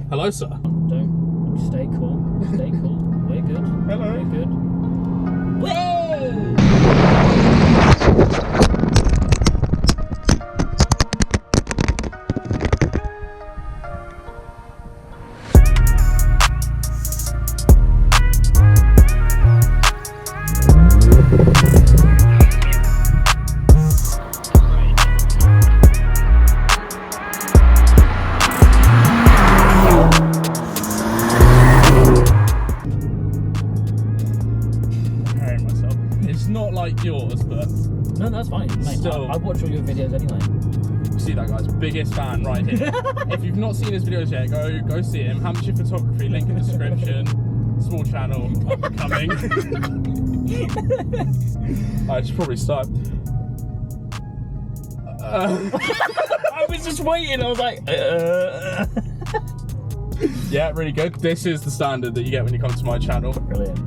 Hello, sir. Don't stay cool. Stay cool. We're good. Hello. We're good. Whoa! Not like yours, but no, that's fine. Mate, still, I watch all your videos anyway. See that guy's biggest fan right here. If you've not seen his videos yet, go see him. Hampshire Photography, link in the description. Small channel, up and coming. I should probably start. I was just waiting. I was like, Yeah, really good. This is the standard that you get when you come to my channel. Brilliant.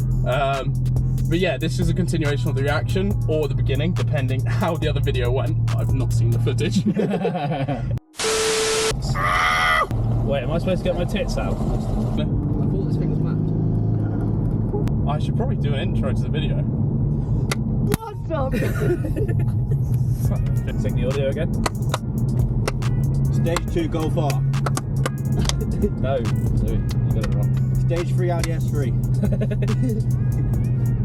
But yeah, this is a continuation of the reaction, or the beginning, depending how the other video went. I've not seen the footage. Wait, am I supposed to get my tits out? I thought this thing was mapped. I should probably do an intro to the video. What's up? Sing the audio again. Stage 2, go far. No, you got it wrong. Stage 3, Audi S3.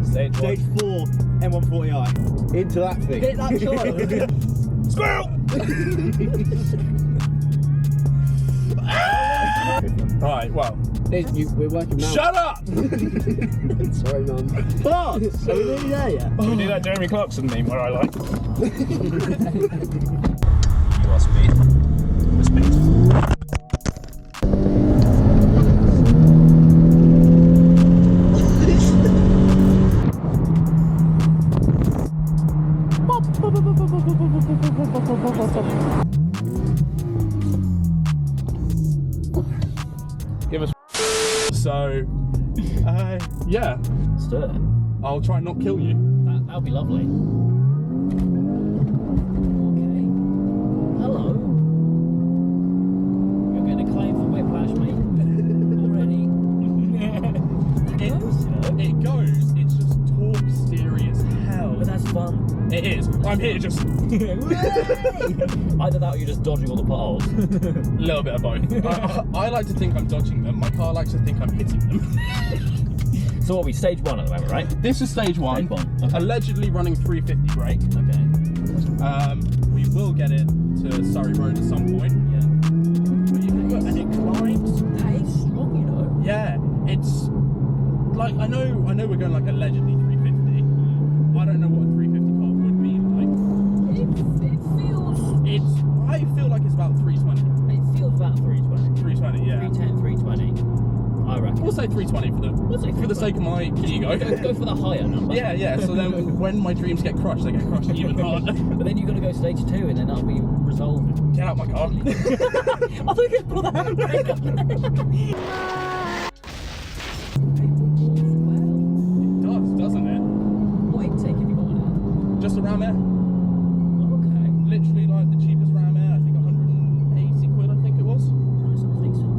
Stage 4, M140i. Into that thing. Hit that child. Squirrel! Right, well. We're working now. Shut up! Sorry, Mum. Boss! Are we nearly there yet? Can we do that Jeremy Clarkson meme where I like? You are speed. We're speed. Give us. So, yeah. Let's do it. I'll try and not kill you. That'll be lovely. Okay. Hello. You're getting a claim for whiplash, mate. Already. It goes. It's just torque steery as hell. But that's fun. It is. I'm here just. Either that or you're just dodging all the potholes. A little bit of both. I like to think I'm dodging them. My car likes to think I'm hitting them. So what are we, stage 1 at the moment, right? This is stage 1. Stage 1. Okay. Allegedly running 350 brake. Okay. We will get it to Surrey Road at some point. Yeah. But you can look, and it climbs. That is strong, you know. Yeah, it's like I know we're going like allegedly 350. I don't know what a 350 car would be like. I feel like it's about 320. It feels about 320. 320, yeah. 310, 320. I reckon. We'll say 320 for the sake of my ego. Go for the higher number. Yeah. So then when my dreams get crushed, they get crushed even harder. But then you've got to go stage 2 and then that'll be resolved. Get out my car. I think it's pull the handbrake up there. Doesn't it? What intake have you got on it? Just a Ram Air. Okay. Literally like the cheapest Ram Air, I think 180 quid, I think it was. That sounds decent.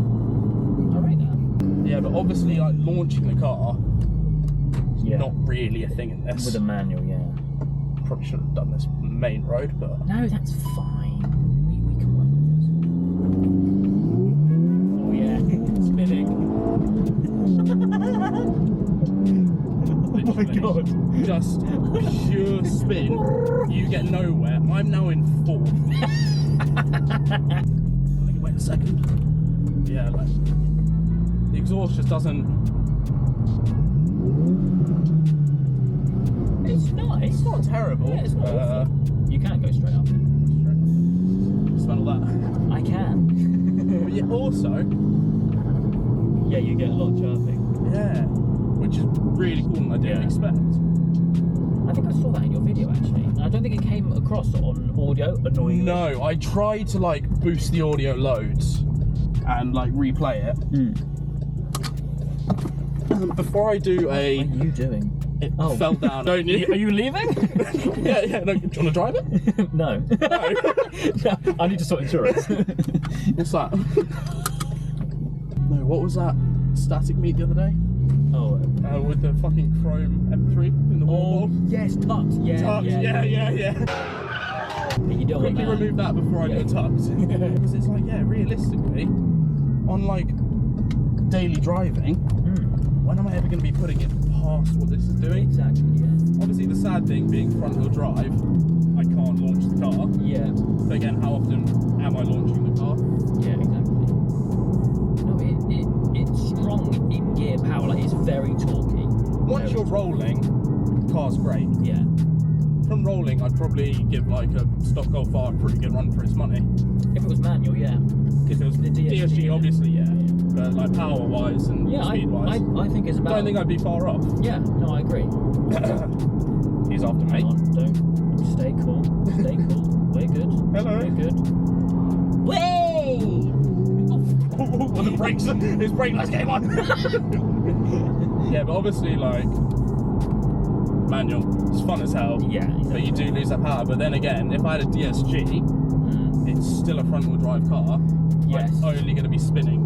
I rate that. Yeah, but obviously like launching the car, Yeah. not really a thing in this. With a manual, yeah. Probably should have done this main road, but No, that's fine. We can work with this. Oh yeah, spinning. oh my god, just pure spin. You get nowhere. I'm now in 4th. Wait a second. Yeah, like the exhaust just doesn't. It's nice. It's not terrible. Yeah, it's not awful. You can't go straight up. Smell that. I can. But yeah, also. Yeah, you get a lot of chirping. Yeah, which is really cool and I didn't expect. I think I saw that in your video actually. And I don't think it came across on audio, annoyingly. No, I tried to like boost the audio loads and like replay it. Before I do What are you doing? It fell down. Don't you? Are you leaving? yeah. No, do you want to drive it? No. No. No, I need to sort insurance. What's that? No, what was that static meet the other day? Oh, With the fucking chrome M3 in the wall bowl. yes, tucked. Yeah, Tucked, yeah. But you don't want Quickly that. remove that before I do a tucked. Because it's like, yeah, realistically, on like daily driving, when am I ever going to be putting it past what this is doing? Exactly, yeah. Obviously, the sad thing being front wheel drive, I can't launch the car. Yeah. But again, how often am I launching the car? Yeah, exactly. No, it's strong in gear power, like it's very torquey. Once you're rolling, the car's great. Yeah. From rolling, I'd probably give like a stock Golf R a pretty good run for its money. If it was manual, yeah. If it was The DSG, yeah. obviously, yeah. But like power-wise and Yeah, speed-wise, I think it's I about... don't think I'd be far off. Yeah, no, I agree. He's after me. Hang on, don't... Stay cool. Stay cool. We're good. Hello. We're good. Way! Oh, the brakes! His brake lights came on! Yeah, but obviously, like, manual, it's fun as hell. Yeah, exactly. But you do lose that power. But then again, if I had a DSG, it's still a front-wheel drive car. Yes. I'm only going to be spinning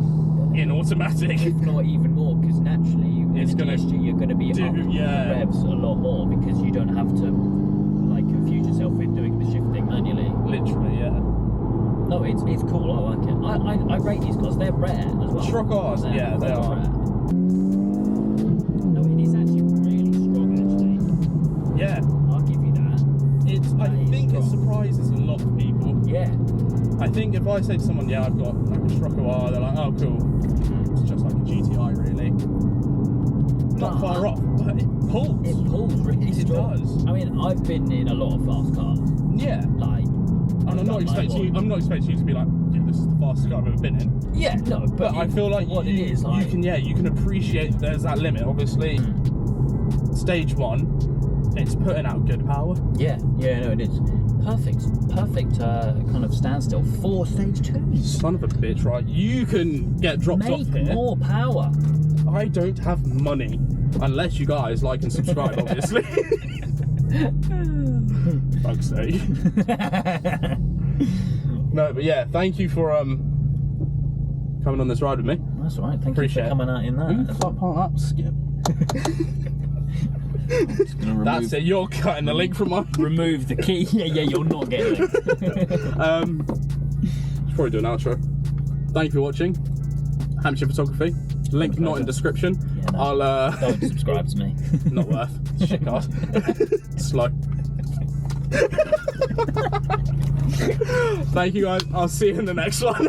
in automatic. If not even more, because naturally, It's in a gonna DSG, you're going to be do- up yeah. revs a lot more because you don't have to, like, confuse yourself with doing the shifting manually. Literally, yeah. No, it's cool. I like it. I rate these cars. They're rare as well. Scirocco Rs, yeah, they are. Rare. No, it is actually really strong. Actually, Yeah. I'll give you that. I That is think it strong. surprises a lot of people. Yeah. I think if I say to someone, yeah, I've got like a Scirocco R, they're like, oh, cool. It's just like a GTI, really. Not But- far off, but it pulls. It pulls really It strong. does. I mean, I've been in a lot of fast cars. Yeah. Like, And I'm not expecting you to be like, yeah, this is the fastest car I've ever been in. Yeah, no, But I feel like what you, it is, like, you can appreciate that there's that limit. Obviously, stage one, it's putting out good power. yeah, no, it is perfect kind of standstill for stage 2. Son of a bitch, right? You can get dropped off Make here. more power. I don't have money, unless you guys like and subscribe, obviously. Fuck's sake. No, but yeah, thank you for coming on this ride with me. That's all right. Thank Appreciate you it. for coming out in that. Who as the fuck well. part that skip? That's it. You're cutting the link from mine. Remove the key. Yeah, you're not getting it. Should probably do an outro. Thank you for watching. Hampshire Photography. Link not in description. Yeah, no. I'll Don't subscribe to me. not worth. Shit card. Slow. Thank you guys. I'll see you in the next one.